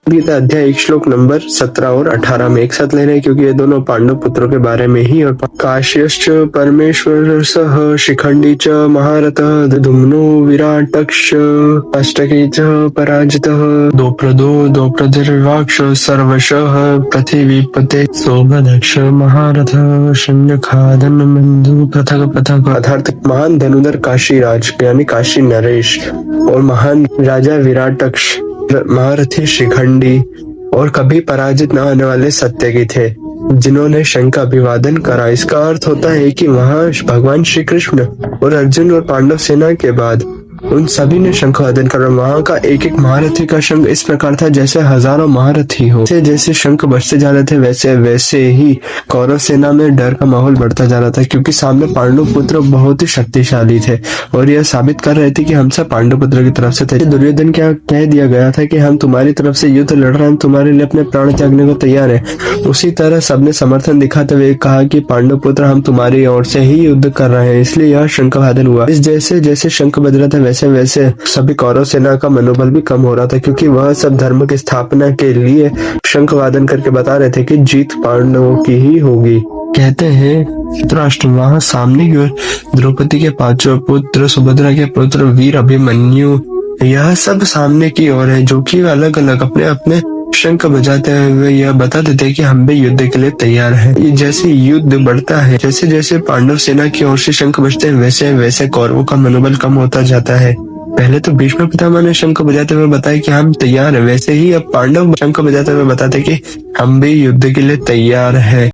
गीता अध्याय 1 श्लोक नंबर 17 और 18 में एक साथ ले रहे हैं, क्योंकि ये दोनों पांडव पुत्रों के बारे में ही। और काश्यश्च परमेश्वर सह शिखंडी च महारथ धुम्नो विराटक्ष अष्टके च पराजितः द्रौपदीर्वाक्ष सर्वशः पृथिवीपते सौभदक्ष महारथ शल्यखादन बंधु पृथक पृथक। अर्थात महान धनुधर काशीराज यानी काशी नरेश और महान राजा विराटक्ष महारथी शिखंडी और कभी पराजित न होने वाले सत्यकी थे, जिन्होंने शंख का अभिवादन करा। इसका अर्थ होता है कि वहाँ भगवान श्री कृष्ण और अर्जुन और पांडव सेना के बाद उन सभी ने शंख वादन करा। वहाँ का एक एक महारथी का शंख इस प्रकार था जैसे हजारों महारथी हो। जैसे शंख बजते जा रहे थे वैसे वैसे ही कौरव सेना में डर का माहौल बढ़ता जा रहा था, क्योंकि सामने पांडव पुत्र बहुत ही शक्तिशाली थे और यह साबित कर रहे थे कि हम सब पांडव पुत्र की तरफ से थे। दुर्योधन क्या कह दिया गया था कि हम तुम्हारी तरफ से युद्ध लड़ रहे हैं, हम तुम्हारे लिए अपने प्राण त्यागने को तैयार है। उसी तरह सबने समर्थन दिखाते हुए कहा कि पांडव पुत्र हम तुम्हारी ओर से ही युद्ध कर रहे हैं, इसलिए यह शंख वादन हुआ। इस जैसे जैसे शंख बज रहा था वैसे वैसे सभी कौरव सेना का मनोबल भी कम हो रहा था, क्योंकि वह सब धर्म की स्थापना के लिए शंख वादन करके बता रहे थे कि जीत पांडवों की ही होगी। कहते हैं धृतराष्ट्र वहां सामने की ओर द्रौपदी के पांचों पुत्र, सुभद्रा के पुत्र वीर अभिमन्यु, यह सब सामने की ओर है, जो कि अलग अलग अपने अपने शंख बजाते हुए यह बता देते हैं कि हम भी युद्ध के लिए तैयार हैं। जैसे युद्ध बढ़ता है, जैसे जैसे पांडव सेना की ओर से शंख बजते हैं वैसे वैसे कौरवों का मनोबल कम होता जाता है। पहले तो भीष्म पितामह ने शंख बजाते हुए बताया कि हम तैयार हैं, वैसे ही अब पांडव शंख बजाते हुए बताते कि हम भी युद्ध के लिए तैयार हैं।